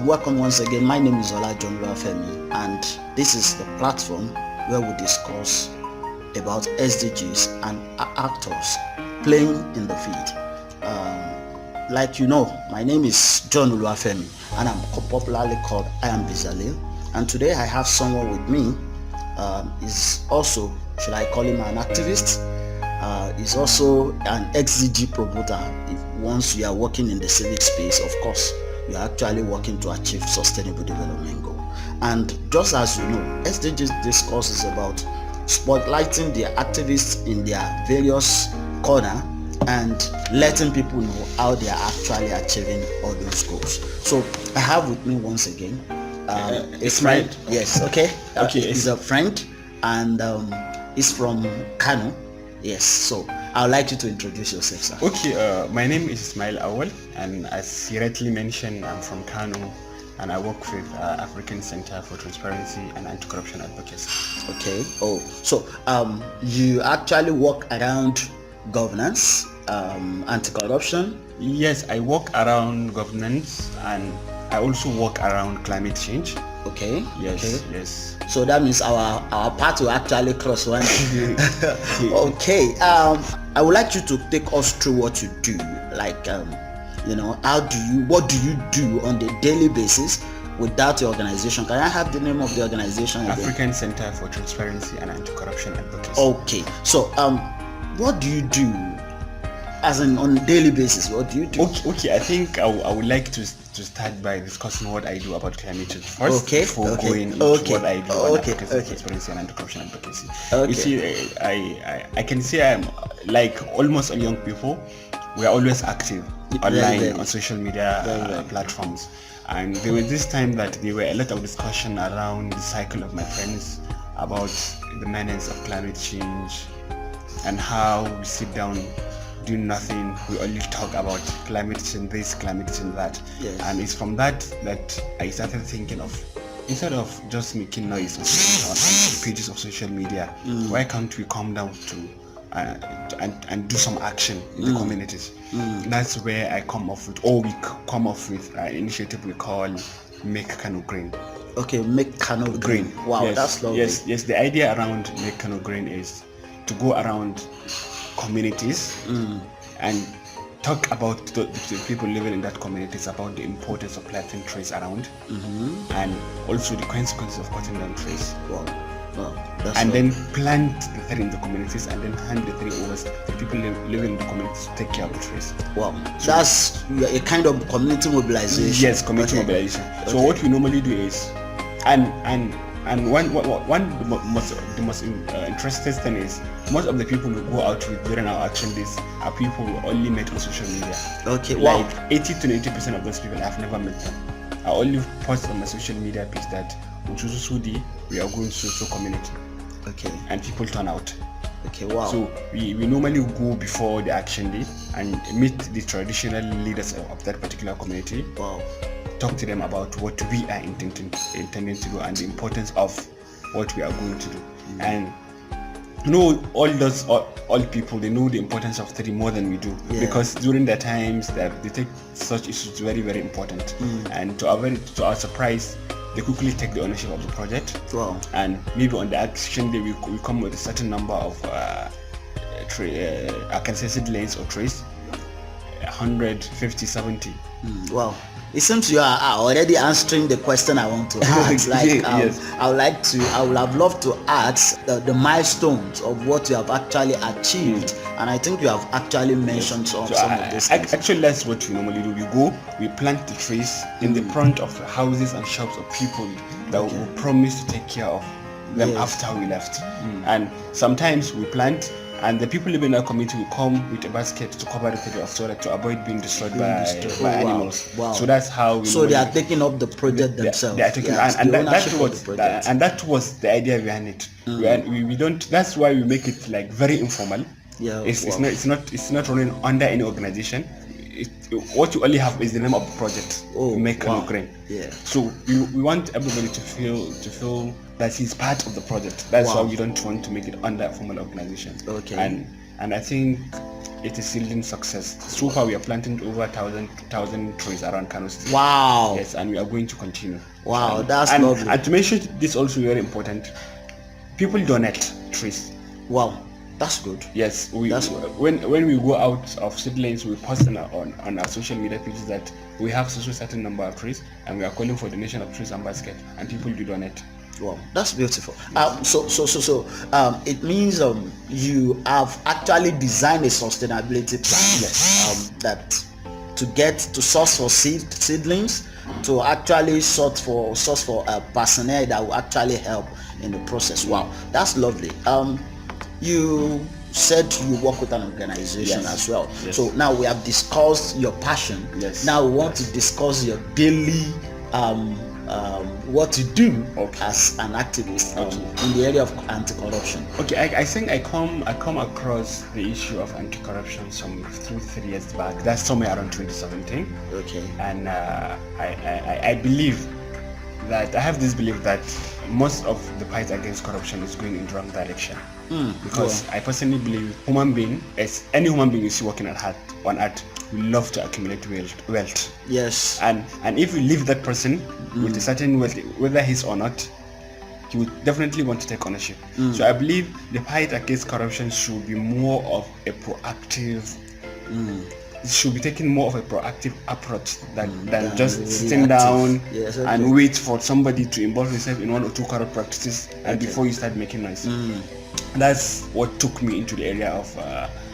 Welcome once again. My name is Oluwafemi, and this is the platform where we discuss about SDGs and actors playing in the field. Like you know, my name is Oluwafemi, and I'm popularly called IamBezaleel. And today I have someone with me. Is also, should I call him an activist? Is also an SDG promoter. Once you are working in the civic space, of course, you are actually working to achieve sustainable development goal. And just as you know, SDGs Discourse is about spotlighting the activists in their various corner and letting people know how they are actually achieving all those goals. So I have with me once again Ismail. Yes, okay. He's a friend, and he's from Kano. Yes, so I would like you to introduce yourself, sir. Okay, my name is Ismail Auwal, and as you rightly mentioned, I'm from Kano, and I work with African Center for Transparency and Anti-Corruption Advocacy. Okay. Oh, so you actually work around governance, anti-corruption? Yes, I work around governance, and I also work around climate change. Okay. Yes. Okay. Yes. So that means our path will actually cross one day. Okay. I would like you to take us through what you do. Like, what do you do on the daily basis without your organization? Can I have the name of the organization again? African Center for Transparency and Anti-Corruption Advocacy. Okay. So, what do you do? As in on a daily basis, what do you do? Okay. I think I would like to start by discussing what I do about climate change first, before going into what I do on African Transparency and Anti-Corruption Advocacy. You see, I can say I'm like almost all young people. We are always active online on social media platforms, and there was this time that there were a lot of discussion around the cycle of my friends about the menace of climate change and how we sit down do nothing, we only talk about climate change this, climate change that. Yes. And it's from that I started thinking of, instead of just making noise on the pages of social media, why can't we come down to and do some action in the communities? That's where I come off with, we come off with an initiative we call Make Kano Green. Okay, Make Kano Green. Wow, yes, that's lovely. Yes, the idea around Make Kano Green is to go around communities and talk about the people living in that communities about the importance of planting trees around, and also the consequences of cutting down trees. Wow. And then plant the tree in the communities and then hand the tree over to the people living in the communities to take care of the trees. Wow, so that's a kind of community mobilization. Yes, community mobilization. So what we normally do is, and one the most interesting thing is, most of the people we go out with during our action days are people we only met on social media. Okay, like 80 to 90% of those people I've never met them. I only post on my social media page that we are going to so community. Okay. And people turn out. Okay, wow. So we normally go before the action day and meet the traditional leaders of that particular community. Wow. Talk to them about what we are intending to do and the importance of what we are going to do. And all people, they know the importance of study more than we do, because during the times that they take such issues very, very important. And to our surprise, they quickly take the ownership of the project. Wow. And maybe on the action day we come with a certain number of I can say seedlings or trees, 150, 70. Wow. It seems you are already answering the question I want to ask. Yes. I would have loved to ask the milestones of what you have actually achieved, and I think you have actually mentioned some of these things. Actually, that's what we normally do. We plant the trees in the front of houses and shops of people that will promise to take care of them after we left. And sometimes we plant, and the people living in our community will come with a basket to cover the area of soil to avoid being destroyed by animals. Wow. So that's how we. So they are taking up the project themselves. They are taking, and that was the idea behind it. We don't. That's why we make it like very informal. Yeah. It's not running under any organization. What you only have is the name of the project. Make Kano Green. Yeah. So we want everybody to feel that he's part of the project. That's why we don't want to make it under a formal organization. Okay. And I think it is yielding success. So far we are planting over 1,000 trees around Kano State. Wow. Yes, and we are going to continue. Wow, that's lovely. And to mention this also very important, people donate trees. Wow, that's good. Yes, when we go out of seedlings, we post on our social media pages that we have such a certain number of trees and we are calling for donation of trees and basket, and people do donate. Wow, that's beautiful. So it means you have actually designed a sustainability plan. Yes. That to get to source for seedlings, to actually source for personnel that will actually help in the process. Wow, that's lovely. You said you work with an organization as well. Yes. So now we have discussed your passion. Yes. Now we want to discuss your daily what you do as an activist in the area of anti-corruption. Okay, I think I come across the issue of anti-corruption some 2-3 years back. That's somewhere around 2017. Okay. And I believe that I have this belief that most of the fight against corruption is going in the wrong direction. Because I personally believe any human being you see working on earth will love to accumulate wealth. Yes. And if you leave that person with a certain wealth, whether he's or not, he would definitely want to take ownership. So I believe the fight against corruption should be more of a proactive. It should be taking more of a proactive approach than just sitting down and wait for somebody to involve himself in 1 or 2 corrupt practices and before you start making noise. That's what took me into the area of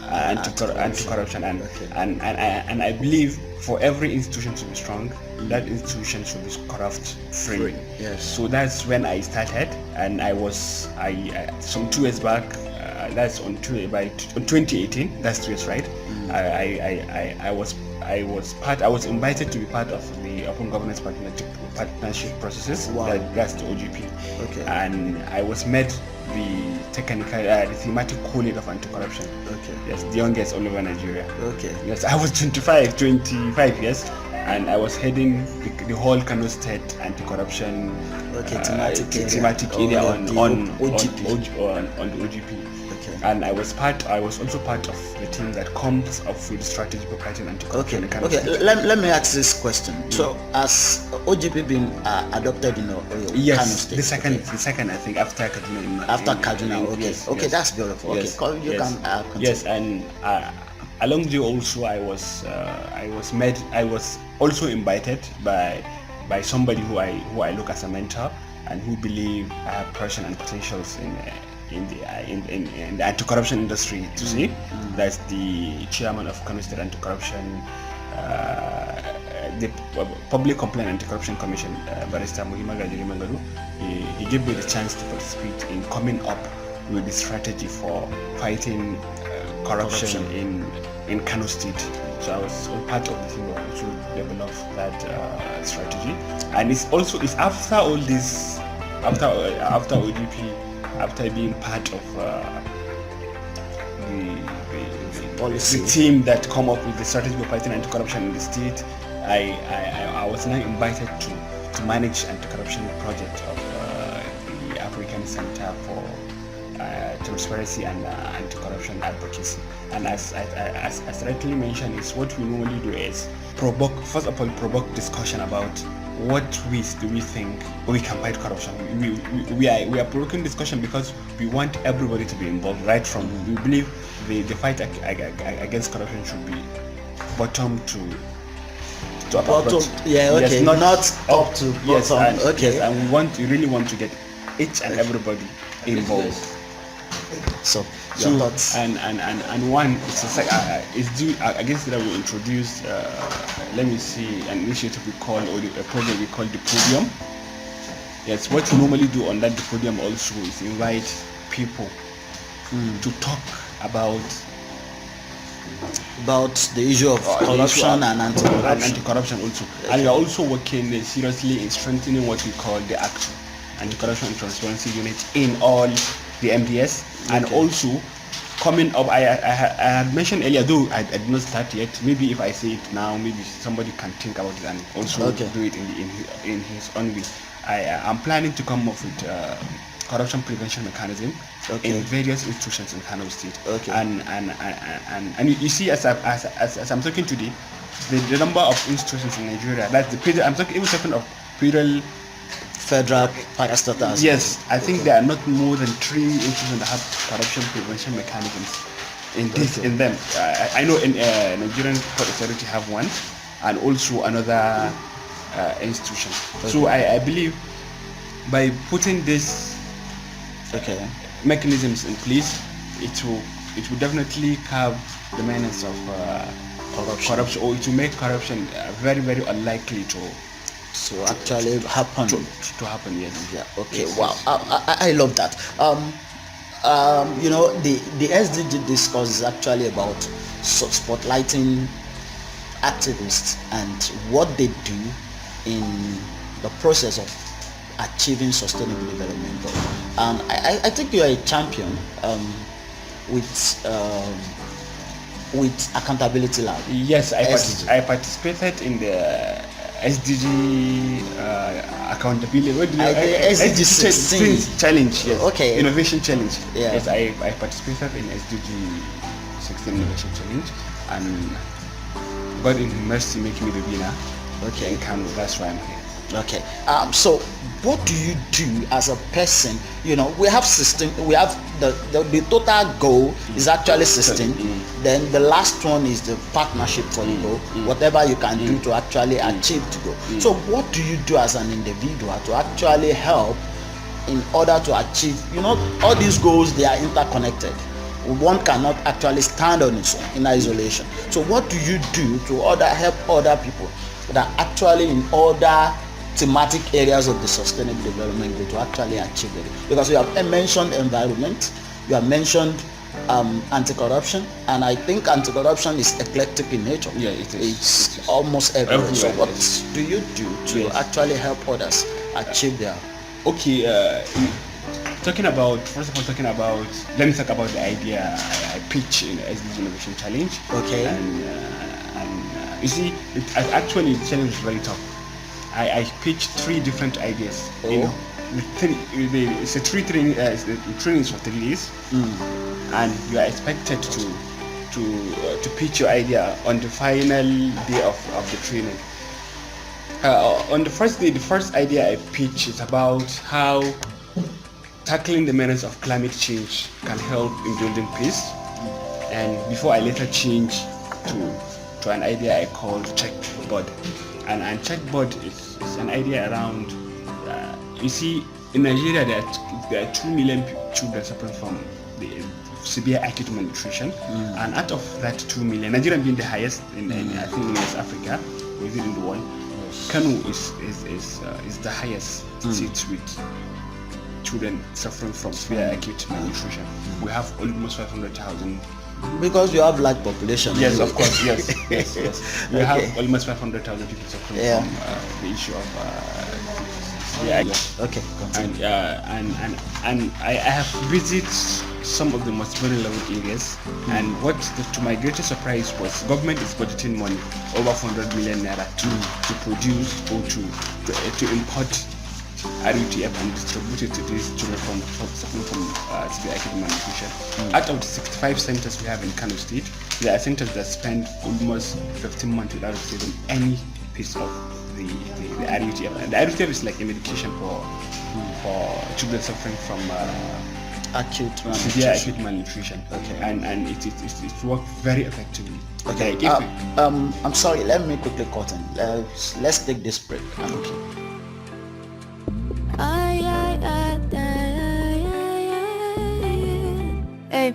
anti-corruption, and I believe for every institution to be strong, that institution should be corrupt free. Yes. So that's when I started, and I some 2 years back. That's on 2018. That's 2 years, right? I was invited to be part of the Open Governance Partnership processes. Wow. That's the OGP. Okay. And I was made the thematic co-lead of anti-corruption. Okay. Yes, the youngest all over Nigeria. Okay. Yes, I was 25 yes, and I was heading the whole Kano State anti-corruption thematic area on the OGP. And I was also part of the team that comes up with the strategy for fighting anti-corruption. Okay. Let me ask this question. So, has OGP been adopted in Kano State? the second I think after Kaduna. After Kaduna. Okay. Yes, okay, yes. That's beautiful. Yes, Okay, you can continue. Yes, and along the way also I was also invited by somebody who I look as a mentor and who believe I have passion and potentials in the anti-corruption industry to see. That's the chairman of Kano State Anti-Corruption, the Public Complaint Anti-Corruption Commission, Barrister Muhima Gajiri Mangaru. He gave me the chance to participate in coming up with the strategy for fighting corruption in Kano State. So I was part of the team to develop that strategy, and it's after all this, after OGP. After being part of the team that come up with the strategy for fighting anti-corruption in the state, I was now invited to manage anti-corruption project of the African Center for Transparency and Anti-Corruption Advocacy. And as rightly mentioned, is what we normally do is provoke discussion about what ways do we think we can fight corruption. We are provoking discussion because we want everybody to be involved, right from we believe the fight against corruption should be bottom to bottom. Yeah, okay. Yes, not up to bottom. Yes, and, okay. Yes, and we really want to get each and everybody involved. So and one is due against that we introduce let me see an initiative we call or a project we call the podium. Yes, what we normally do on that the podium also is invite people to talk about the issue of corruption and anti-corruption also. Okay. And we are also working seriously in strengthening what we call the ACT, Anti-Corruption and Transparency Unit, in all the MDS. And also coming up, I had mentioned earlier, though I did not start yet. Maybe if I say it now, maybe somebody can think about it and also do it in his own way. I'm planning to come up with corruption prevention mechanism in various institutions in Kano State. And you see, as I'm talking today, the number of institutions in Nigeria, that's the I'm talking of federal parastatals. Yes, I think there are not more than 3 institutions that have corruption prevention mechanisms in them. I know in Nigerian Port Authority have one, and also another institution. So I believe by putting this mechanisms in place, it will definitely curb the menace of corruption, or it will make corruption very, very unlikely to actually happen. To happen, yes. Yeah. Okay. Yes, wow. Yes. I love that. The SDG discourse is actually about spotlighting activists and what they do in the process of achieving sustainable development goals. And I think you are a champion with Accountability Lab. Yes, I participated in the SDG accountability. SDG 16 challenge. Yes. Okay. Innovation challenge. Yeah. Yes, I participated in SDG 16 innovation challenge, and God in mercy make me the winner. Okay. In Kano. That's why I'm here. Okay. So what do you do as a person? We have 16. We have the total goal is actually 16. Then the last one is the partnership for the goal. Whatever you can do to actually achieve the goal. So what do you do as an individual to actually help in order to achieve? All these goals, they are interconnected. One cannot actually stand on its own in isolation. So what do you do to help other people that are actually in other thematic areas of the sustainable development goal to actually achieve it? Because you have mentioned environment, you have mentioned anti-corruption, and I think anti-corruption is eclectic in nature. Yeah, it is. It's almost everywhere. So what do you do to actually help others achieve their? Okay, let me talk about the idea I pitch in SDG Innovation Challenge. Okay. And you see, actually the challenge is very tough. I pitched 3 different ideas. It's a training is for 3 days, and you are expected to pitch your idea on the final day of the training. On the first day, the first idea I pitched is about how tackling the menace of climate change can help in building peace. And before I later changed to an idea I called checkboard. And checkboard is an idea around, you see, in Nigeria there are 2 million children suffering from the severe acute malnutrition, and out of that 2 million, Nigeria being the highest in I think in West Africa, or is it in the world? Kano is the highest state with children suffering from severe acute malnutrition. We have almost 500,000. Because you have large population. Yes, of course. Yes. We have almost 500,000 people suffering from the issue of Okay. And I have visited some of the most vulnerable areas, and what to my greatest surprise was government is budgeting money, over 400 million naira to produce or to import RUTF and distribute it to these children suffering from severe acute malnutrition. Out of the 65 centers we have in Kano State, there are centers that spend almost 15 months without receiving any piece of the RUTF. And the RUTF is like a medication for children suffering from severe acute malnutrition. Okay. And it worked very effectively. Okay. I'm sorry. Let me quickly cut in. Let's take this break. Hey,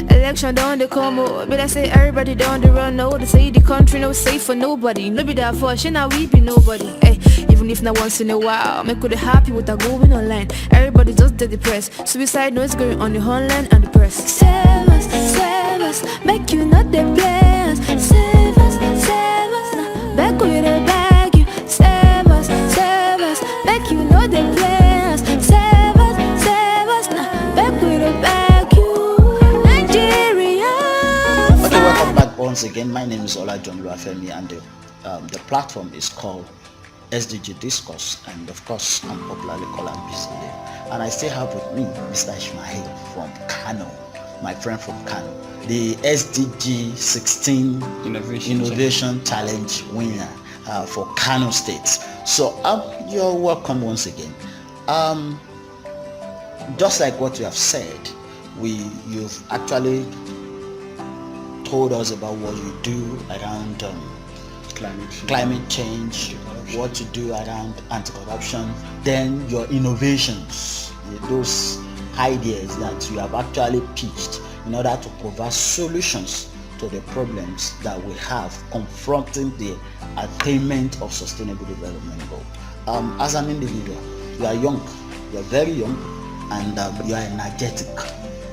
election down the come up, but I say everybody down the run. No, they say the country no safe for nobody. No be that for shit, now we be nobody. Hey, even if not once in a while, make could happy with a going online. Everybody just did the press. Suicide noise going on the online and the press. Save us, make you not the players. Save us, now back with the bag you. Save us, make you not the players. Save us, now back with the bag you. Nigeria. Okay, welcome back once again. My name is Olla Oluwafemi, and the platform is called SDG Discourse, and of course, I'm popularly called IamBezaleel. And I still have with me Mr. Ismail from Kano, my friend from Kano, the SDG 16 Innovation Challenge winner for Kano State. So you're welcome once again. Just like what you have said, you've actually told us about what you do around climate change, what you do around anti-corruption, then your innovations, those ideas that you have actually pitched in order to provide solutions to the problems that we have confronting the attainment of sustainable development goal. As an individual, you are young, you are very young, and you are energetic.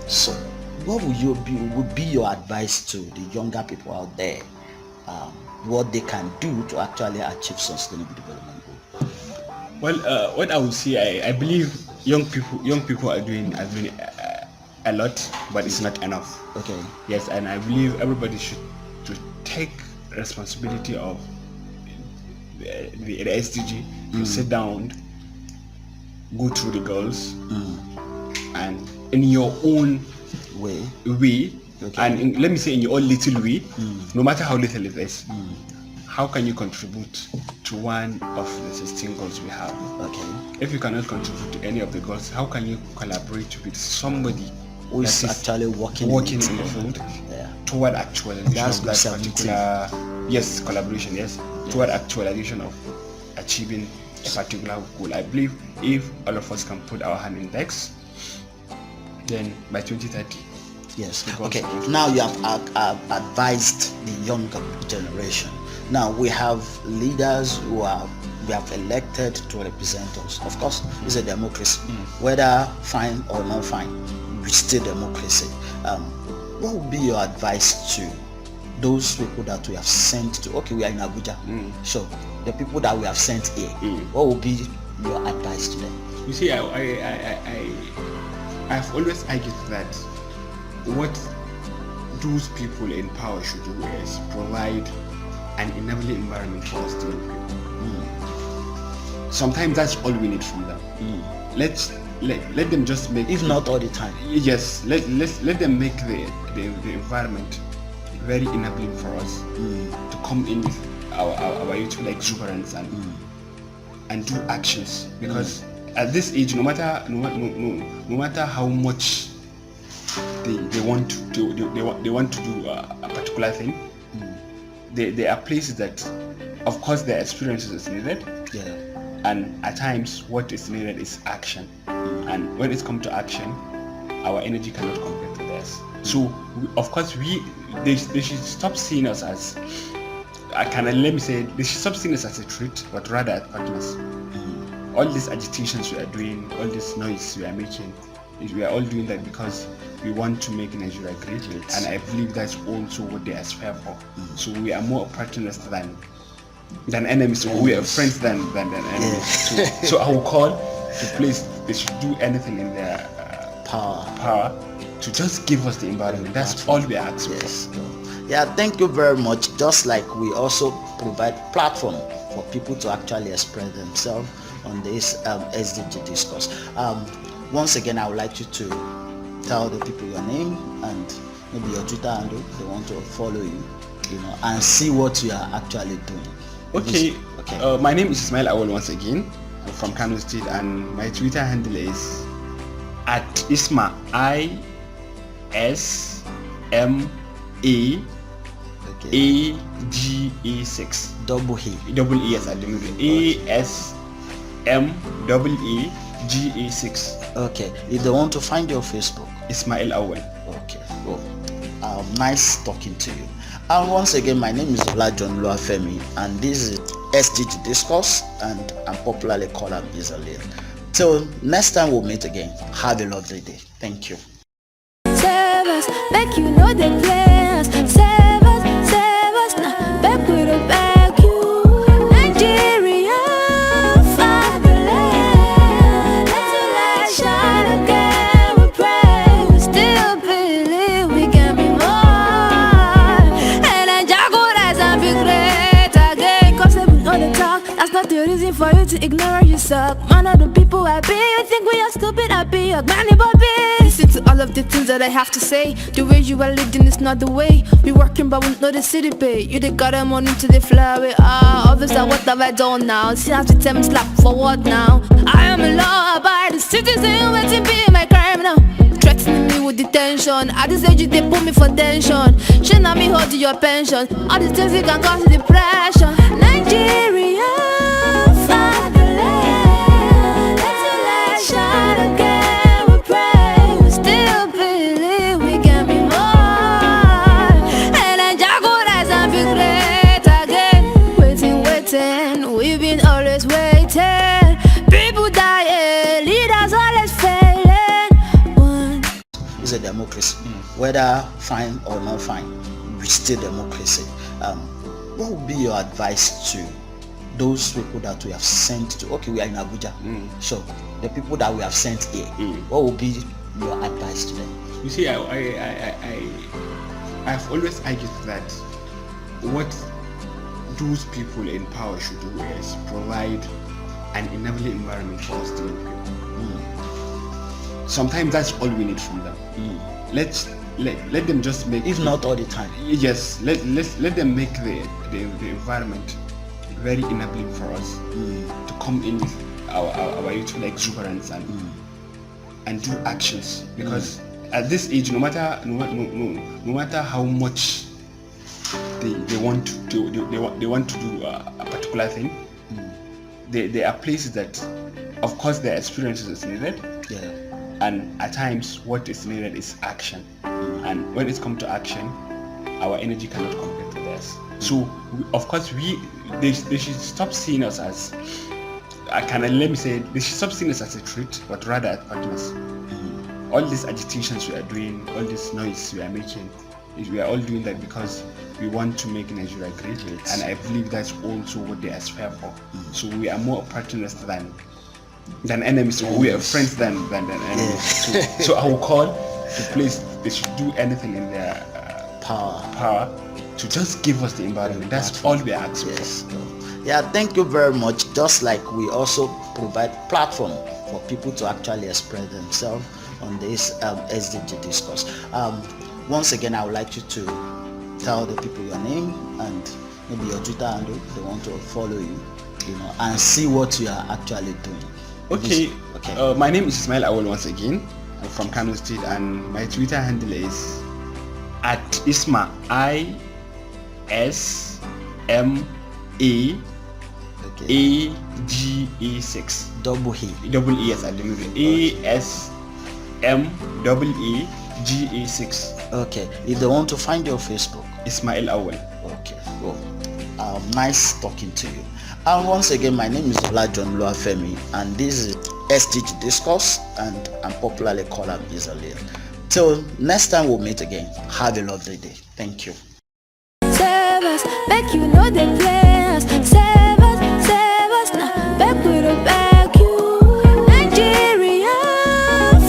So what would be your advice to the younger people out there, what they can do to actually achieve sustainable development goal? Well, what I would say, I believe young people are doing a lot, but it's not enough. Okay. Yes, and I believe everybody should take responsibility of the SDG to sit down, go through the goals, and in your own way, okay. And let me say in your own little way, no matter how little it is, how can you contribute to one of the 16 goals we have? Okay. If you cannot contribute to any of the goals, how can you collaborate with somebody who is actually working in the field toward actualization of that particular collaboration, toward actualization of achieving a particular goal? I believe if all of us can put our hand in decks, then by 2030. Yes. Okay. Now you have advised the younger generation. Now we have leaders we have elected to represent us. Of course, it's a democracy. Whether fine or not fine, it's still democracy. What would be your advice to those people that we have sent to? Okay, we are in Abuja. So the people that we have sent here, what would be your advice to them? You see, I've always argued that what those people in power should do is provide an enabling environment for us to young people. Sometimes that's all we need from them. Let them just make, if not all the time. Yes, let them make the environment very enabling for us to come in with our youthful exuberance and do actions, because at this age, no matter how much they want to do a particular thing, there are places that, of course, their experiences is needed, and at times what is needed is action, and when it comes to action, our energy cannot compare to theirs. So of course they should stop seeing us as they should stop seeing us as a threat, but rather as partners. All these agitations we are doing, all this noise we are making, we are all doing that because we want to make Nigeria great, and I believe that's also what they aspire for. So we are more partners than enemies. So we are friends than enemies. So I will call to place they should do anything in their power to just give us the environment. That's all we are asking for. Yeah, thank you very much. Just like we also provide platform for people to actually express themselves on this SDG Discourse. Once again, I would like you to tell the people your name and maybe your Twitter handle. They want to follow you, and see what you are actually doing. Okay. My name is Ismail Auwal once again. I'm from Kano State, and my Twitter handle is @Ismail ISMAAGA6 double E yes, I do ASMAAGA6. Okay. If they want to find your Facebook, Ismail Auwal. Okay. Well, nice talking to you. And once again, my name is Oluwafemi, and this is SDG Discourse, and I'm popularly called IamBezaleel. Till next time we'll meet again. Have a lovely day. Thank you. Save us, make you know the players. Save us, now back with a back you. Nigeria, fatherland. Let's light shine again. We pray, we still believe we can be more. And then Jago rise and be great again. Cause they be on the top, that's not the reason for for you to ignore, you suck. Man of the people I be, you think we are stupid, I be a granny Bobby. Listen to all of the things that I have to say. The way you are living is not the way. We working but we know the city pay. You the got them money to the flower. Officer, what have I done now? See how to tell me slap for what now? I am a law-abiding citizen, waiting be my crime now. Threatening me with detention. At this age they put me for tension. She not me hold your pension. All these things it can cause depression. Nigeria, fatherland, let's let shine again. We pray, we still believe we can be more. And then Jah go rise and be great again. Waiting, we've been always waiting. People dying, leaders always failing. It's a democracy, whether fine or not fine, it's still democracy. What would be your advice to those people that we have sent to? Okay, we are in Abuja, so the people that we have sent here, what would be your advice to them? You see, I've always argued that what those people in power should do is provide an enabling environment for us to live in. Sometimes that's all we need from them. Let them just make, if not all the time. Yes, let them make the environment very enabling for us to come in with our youthful exuberance and do actions, because at this age, no matter how much they want to do a particular thing, there are places that, of course, their experiences is needed. And at times, what is needed is action. And when it comes to action, our energy cannot compare to theirs. So, of course, they should stop seeing us as, they should stop seeing us as a threat, but rather as partners. All these agitations we are doing, all this noise we are making, we are all doing that because we want to make Nigeria great. And I believe that's also what they aspire for. So we are more partners than enemies. So we are friends than enemies. So I will call the place, they should do anything in their power to just give us the environment. That's all we are asking for. Yeah, thank you very much. Just like we also provide platform for people to actually express themselves on this SDG discourse. Once again, I would like you to tell the people your name and maybe your Twitter handle. They want to follow you, and see what you are actually doing. Okay. My name is Ismail Auwal once again. I'm from Kano State, and my Twitter handle is @Ismail ISMAAGA6 double E, yes, I didn't ASMAAGA6. Okay. If they want to find your Facebook, Ismail Auwal. Okay. Well, nice talking to you. And once again, my name is Oluwafemi, and this is SDG Discourse, and I'm popularly called IamBezaleel. Till next time we'll meet again, have a lovely day. Thank you. Save us, make you know the players. Save us, now back with a back you. Nigeria,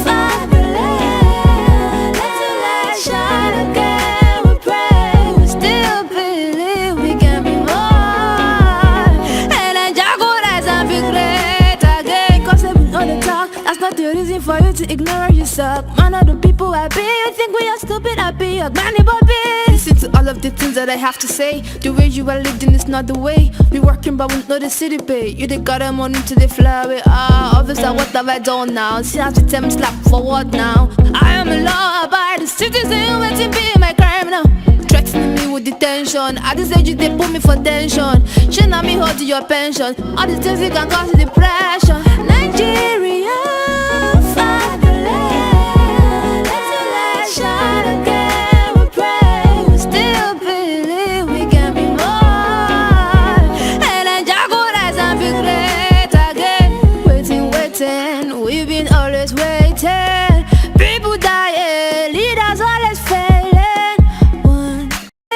fatherland, let's shine again. We pray, we still believe we can be more. And then Jah go rise and be great again. Cause they on the talk, that's not the reason for you to ignore, you suck. Man of the people I be, you think we are stupid, I be a granny Bobby. Listen to all of the things that I have to say. The way you are living is not the way. We working but we know the city pay. You the got them money to the flower. Officer, what have I done now? See how to tell me slap for what now? I am a law-abiding citizen, waiting be my crime now. Threatening me with detention. At this age they put me for tension. She not me hold your pension. All these things it can cause depression. Nigeria, fatherland, let's shine again. We've been always waiting. People dying, leaders always failing.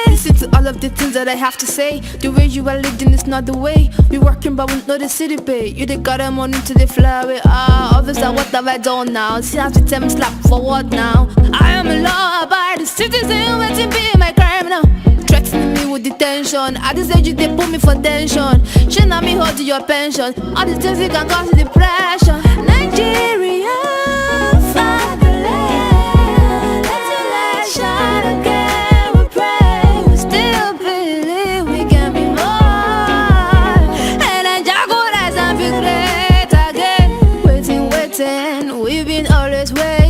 Listen to all of the things that I have to say. The way you are living is not the way. We working but we know the city pay. You the got them money to the flower. Officer, what have I done now? See how to tell me slap for what now? I am a law-abiding citizen, waiting be my crime now. Threatening me with detention. attention. At this age, they put me for tension. She not me hold to your pension. All these things can cause depression. Nigeria, fatherland, let your light shine again. We pray, we still believe we can be more. And then Jago rise and be great again. Waiting, we've been always waiting.